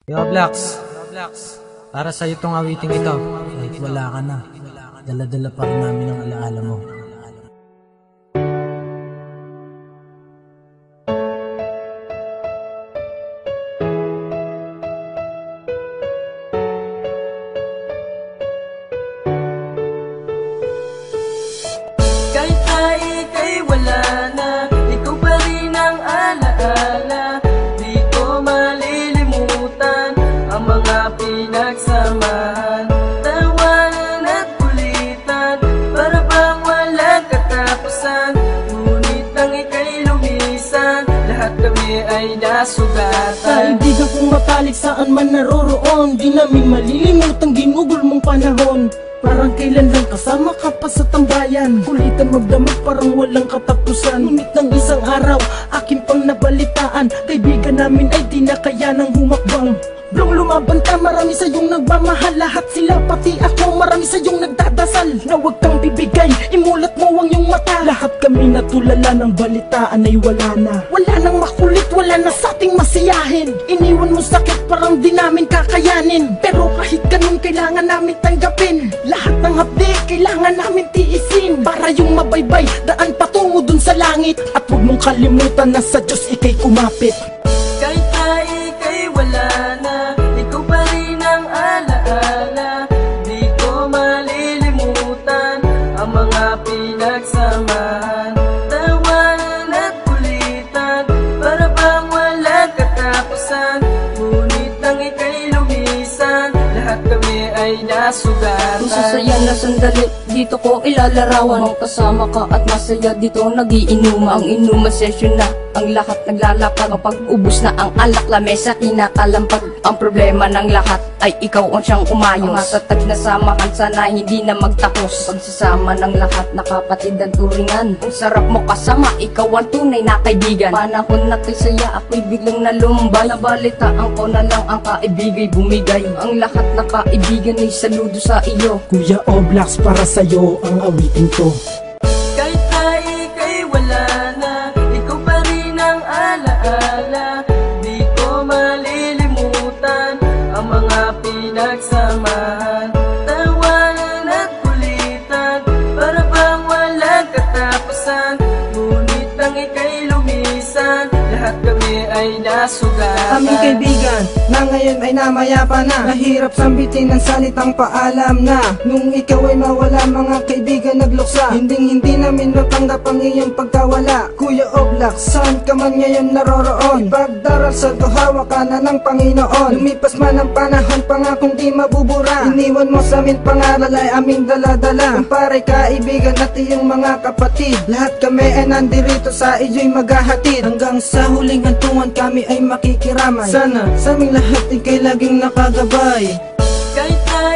Yo, Blacks. Para sa itong awiting ito. Kahit wala ka na, dala-dala pa rin namin ang alaala mo. Kahit na ika'y wala na, ikaw pa rin ang alaala. Di ko malilimutan ang mga pinagsamahan, tawanan at kulitan, para bang walang katapusan. Ngunit nang ika'y lumisan, lahat kami ay nasugatan. Kaibigan kong matalik saan man naroroon, di namin malilimutang ginugol mong panahon. Parang kailan lang kasama ka pa sa tambayan, kulitan magdamag parang walang katapusan. Ngunit ng isang araw, akin pang nabalitaan, kaibigan namin ay di na kaya nang humakbang. Blong lumaban ka, marami sa iyong nagmamahal, lahat sila pati ako, marami sa iyong nagdadasal na huwag kang bibigay, imulat mo ang iyong mata. Lahat kami natulala ng balitaan ay wala na, wala nang makulit, wala na sa ating masiyahin. Iniwan mo sakit parang di namin kakayanin, pero kahit ganun kailangan namin tanggapin. Lahat ng hapdi kailangan namin tiisin, para yung mabaybay daan patungo dun sa langit. At huwag mong kalimutan na sa Diyos ika'y kumapit. Kahit na ika'y wala na, ikaw pa rin ang alaala. Di ko malilimutan ang mga pinagsamahan, tawanan at kulitan, para bang walang katapusan. Ngunit nang ika'y lumisan, lahat kami ay nasugatan. Kung sasaya na sandali, dito ko ilalarawan. Mong kasama ka at masaya dito nagiinuman. Ang inuman session na, ang lahat naglalapag. Kapag ubus na ang alak, lamesa kinakalampag. Ang problema ng lahat ay ikaw ang siyang umayos. Ang matatag na samahan, sana hindi na magtapos. Pagsasama ng lahat na kapatid ang turingan. Ang sarap mo kasama, ikaw ang tunay na kaibigan. Panahon na kay saya, ako'y biglang nalumbay. Nabalitaan ko na lang ang kaibigay bumigay. Ang lahat na kaibigan ay saludo sa iyo. Kuya Oblaks, para sa'yo ang awiting to. Kahit na ika'y wala na, ikaw pa rin ang alaala. Di ko malilimutan ang mga pinagsamahan, tawanan at kulitan, para bang walang katapusan. Ngunit nang ika'y lumisan, lahat kami ay nasugatan. Aming kaibigan na ngayon ay namayapa na, nahirap sambitin ang salitang paalam na. Nung ikaw ay mawala, mga kaibigan nagluksa, hindi namin matanggap ang iyong pagkawala. Kuya Oblaks, saan ka man ngayon naroroon, ipagdaral sa tuhawa ka na ng Panginoon. Lumipas man ang panahon, pangakong di mabubura, iniwan mo sa amin pangaral ay aming daladala. Kumpare, kaibigan at iyong mga kapatid, lahat kami ay nandirito sa iyo'y maghahatid. Hanggang sa huling hantungan kami ay makikiramay, sana sa aming lahat ika'y laging nakagabay. Kahit na